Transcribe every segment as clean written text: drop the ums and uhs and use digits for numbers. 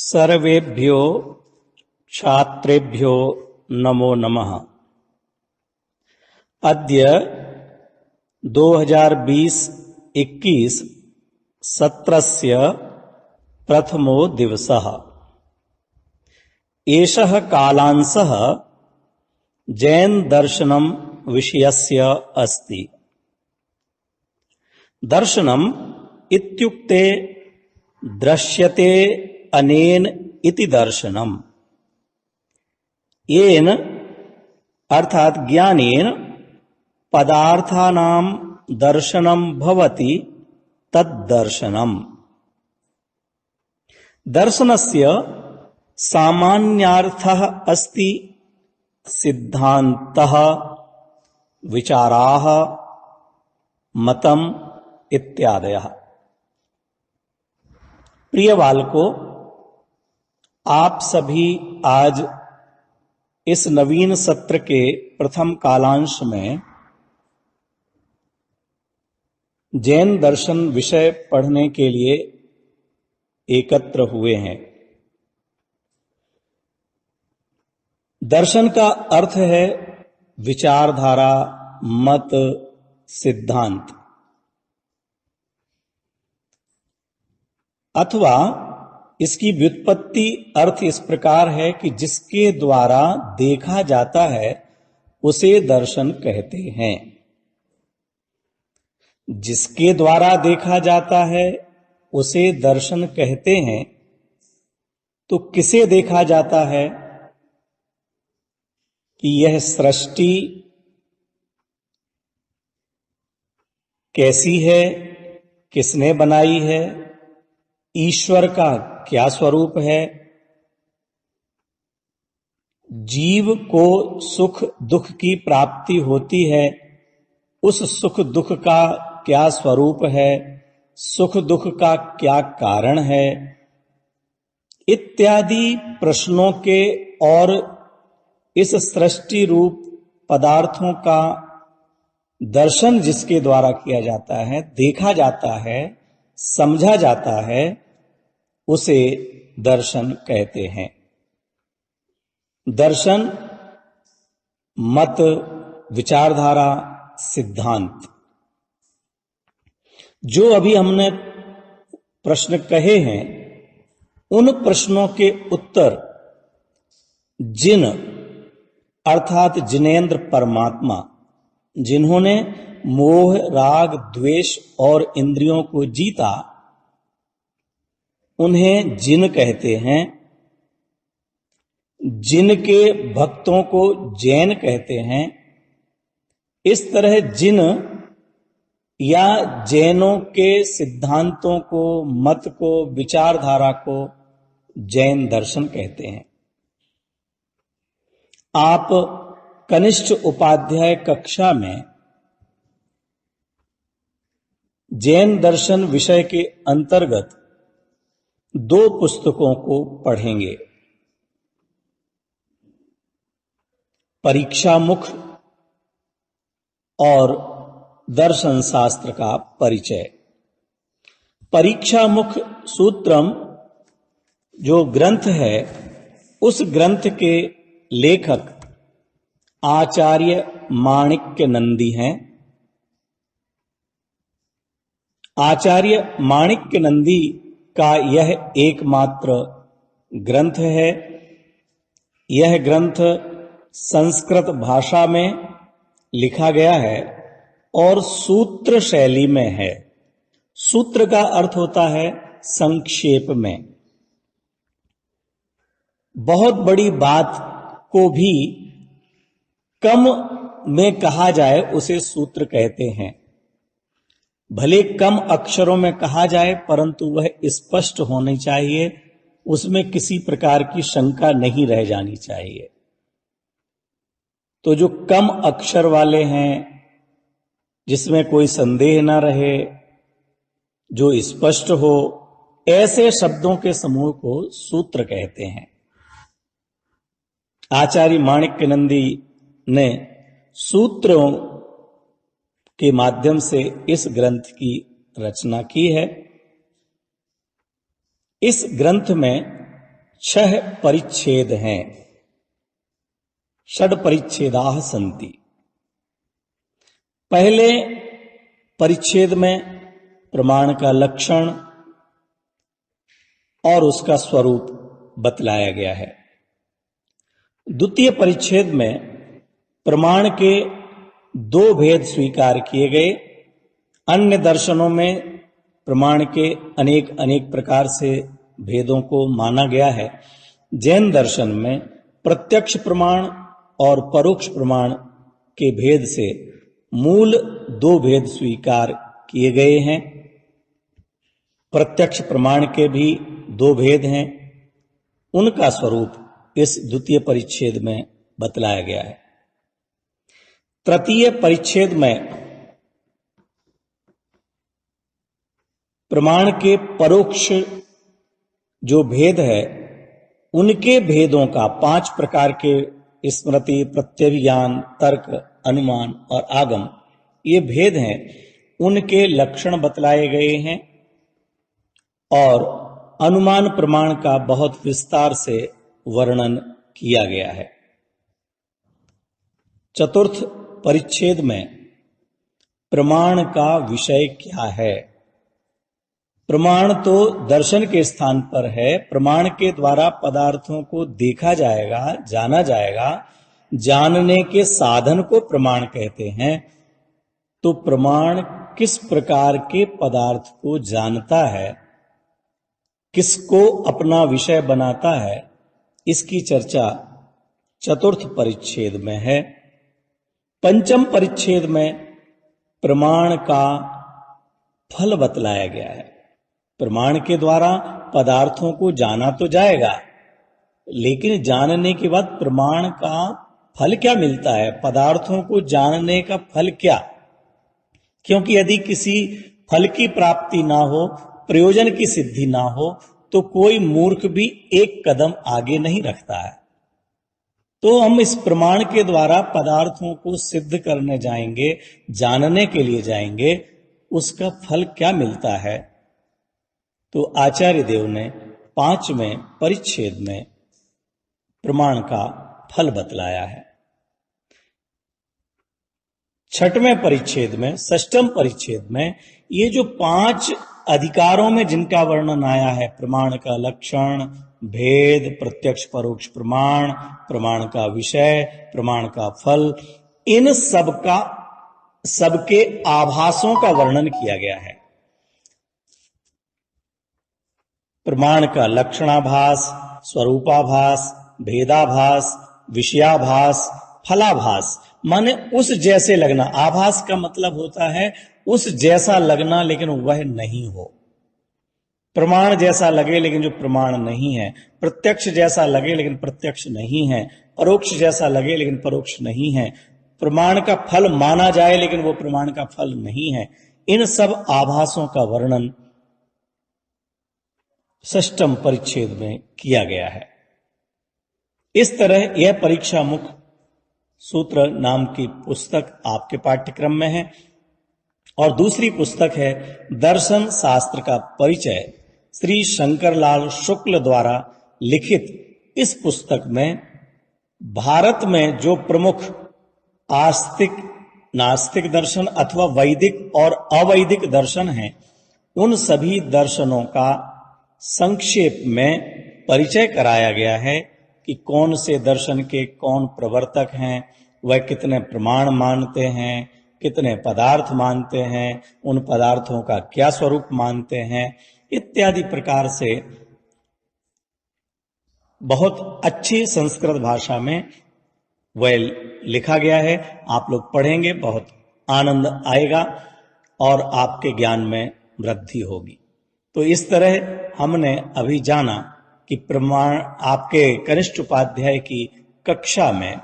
सर्वेभ्यो छात्रेभ्यो नमो नमः। अद्य 2020-21 सत्रस्य प्रथमो दिवसः। एषः कालांशः जैन दर्शनम विषयस्य अस्ति। दर्शनम इत्युक्ते दृश्यते अनेन इति दर्शनम। येन अर्थात ज्ञानेन पदार्थानां दर्शनम भवति तद्दर्शनम। दर्शनस्य सामान्यार्थः अस्ति सिद्धान्तः, विचाराः, मतम इत्यादयः। प्रिय बालकों, आप सभी आज इस नवीन सत्र के प्रथम कालांश में जैन दर्शन विषय पढ़ने के लिए एकत्र हुए हैं। दर्शन का अर्थ है विचारधारा, मत, सिद्धांत, अथवा इसकी व्युत्पत्ति अर्थ इस प्रकार है कि जिसके द्वारा देखा जाता है उसे दर्शन कहते हैं। जिसके द्वारा देखा जाता है उसे दर्शन कहते हैं। तो किसे देखा जाता है कि यह सृष्टि कैसी है, किसने बनाई है, ईश्वर का क्या स्वरूप है, जीव को सुख दुख की प्राप्ति होती है, उस सुख दुख का क्या स्वरूप है, सुख दुख का क्या कारण है, इत्यादि प्रश्नों के और इस सृष्टि रूप पदार्थों का दर्शन जिसके द्वारा किया जाता है, देखा जाता है, समझा जाता है, उसे दर्शन कहते हैं। दर्शन, मत, विचारधारा, सिद्धांत, जो अभी हमने प्रश्न कहे हैं, उन प्रश्नों के उत्तर जिन अर्थात जिनेंद्र परमात्मा, जिन्होंने मोह, राग, द्वेष और इंद्रियों को जीता, उन्हें जिन कहते हैं। जिन के भक्तों को जैन कहते हैं। इस तरह जिन या जैनों के सिद्धांतों को, मत को, विचारधारा को जैन दर्शन कहते हैं। आप कनिष्ठ उपाध्याय कक्षा में जैन दर्शन विषय के अंतर्गत 2 पुस्तकों को पढ़ेंगे। परीक्षामुख और दर्शन शास्त्र का परिचय। परीक्षामुख सूत्रम जो ग्रंथ है, उस ग्रंथ के लेखक आचार्य माणिक्य नंदी हैं। आचार्य माणिक्य नंदी का यह एकमात्र ग्रंथ है। यह ग्रंथ संस्कृत भाषा में लिखा गया है और सूत्र शैली में है। सूत्र का अर्थ होता है संक्षेप में। बहुत बड़ी बात को भी कम में कहा जाए उसे सूत्र कहते हैं। भले कम अक्षरों में कहा जाए, परंतु वह स्पष्ट होनी चाहिए, उसमें किसी प्रकार की शंका नहीं रह जानी चाहिए। तो जो कम अक्षर वाले हैं, जिसमें कोई संदेह न रहे, जो स्पष्ट हो, ऐसे शब्दों के समूह को सूत्र कहते हैं। आचार्य माणिक्य नंदी ने सूत्रों के माध्यम से इस ग्रंथ की रचना की है। इस ग्रंथ में छह परिच्छेद हैं। षड परिच्छेदाः सन्ति। पहले परिच्छेद में प्रमाण का लक्षण और उसका स्वरूप बतलाया गया है। द्वितीय परिच्छेद में प्रमाण के दो भेद स्वीकार किए गए। अन्य दर्शनों में प्रमाण के अनेक अनेक प्रकार से भेदों को माना गया है। जैन दर्शन में प्रत्यक्ष प्रमाण और परोक्ष प्रमाण के भेद से मूल दो भेद स्वीकार किए गए हैं। प्रत्यक्ष प्रमाण के भी दो भेद हैं। उनका स्वरूप इस द्वितीय परिच्छेद में बतलाया गया है। तृतीय परिच्छेद में प्रमाण के परोक्ष जो भेद है उनके भेदों का 5 प्रकार के स्मृति, प्रत्यभिज्ञान, तर्क, अनुमान और आगम, ये भेद हैं। उनके लक्षण बतलाए गए हैं और अनुमान प्रमाण का बहुत विस्तार से वर्णन किया गया है। चतुर्थ परिच्छेद में प्रमाण का विषय क्या है। प्रमाण तो दर्शन के स्थान पर है। प्रमाण के द्वारा पदार्थों को देखा जाएगा, जाना जाएगा। जानने के साधन को प्रमाण कहते हैं। तो प्रमाण किस प्रकार के पदार्थ को जानता है, किसको अपना विषय बनाता है, इसकी चर्चा चतुर्थ परिच्छेद में है। पंचम परिच्छेद में प्रमाण का फल बतलाया गया है। प्रमाण के द्वारा पदार्थों को जाना तो जाएगा, लेकिन जानने के बाद प्रमाण का फल क्या मिलता है, पदार्थों को जानने का फल क्या। क्योंकि यदि किसी फल की प्राप्ति ना हो, प्रयोजन की सिद्धि ना हो, तो कोई मूर्ख भी एक कदम आगे नहीं रखता है। तो हम इस प्रमाण के द्वारा पदार्थों को सिद्ध करने जाएंगे, जानने के लिए जाएंगे, उसका फल क्या मिलता है। तो आचार्य देव ने 5वें परिच्छेद में प्रमाण का फल बतलाया है। 6वें परिच्छेद में, 6वें परिच्छेद में ये जो 5 अधिकारों में जिनका वर्णन आया है, प्रमाण का लक्षण, भेद, प्रत्यक्ष परोक्ष प्रमाण, प्रमाण का विषय, प्रमाण का फल, इन सबके आभासों का वर्णन किया गया है। प्रमाण का लक्षणाभास, स्वरूपाभास, भेदाभास, विषयाभास, फलाभास, माने उस जैसे लगना। आभास का मतलब होता है उस जैसा लगना, लेकिन वह नहीं हो। प्रमाण जैसा लगे लेकिन जो प्रमाण नहीं है, प्रत्यक्ष जैसा लगे लेकिन प्रत्यक्ष नहीं है, परोक्ष जैसा लगे लेकिन परोक्ष नहीं है, प्रमाण का फल माना जाए लेकिन वो प्रमाण का फल नहीं है। इन सब आभासों का वर्णन 6वें परिच्छेद में किया गया है। इस तरह यह परीक्षा मुख सूत्र नाम की पुस्तक आपके पाठ्यक्रम में है। और दूसरी पुस्तक है दर्शन शास्त्र का परिचय, श्री शंकरलाल शुक्ल द्वारा लिखित। इस पुस्तक में भारत में जो प्रमुख आस्तिक, नास्तिक दर्शन अथवा वैदिक और अवैदिक दर्शन हैं, उन सभी दर्शनों का संक्षेप में परिचय कराया गया है कि कौन से दर्शन के कौन प्रवर्तक हैं, वह कितने प्रमाण मानते हैं, कितने पदार्थ मानते हैं, उन पदार्थों का क्या स्वरूप मानते हैं, इत्यादि प्रकार से बहुत अच्छी संस्कृत भाषा में वह लिखा गया है। आप लोग पढ़ेंगे, बहुत आनंद आएगा और आपके ज्ञान में वृद्धि होगी। तो इस तरह हमने अभी जाना कि प्रमाण, आपके कनिष्ठ उपाध्याय की कक्षा में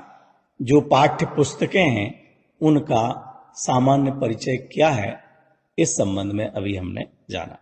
जो पाठ्य पुस्तकें हैं उनका सामान्य परिचय क्या है, इस संबंध में अभी हमने जाना।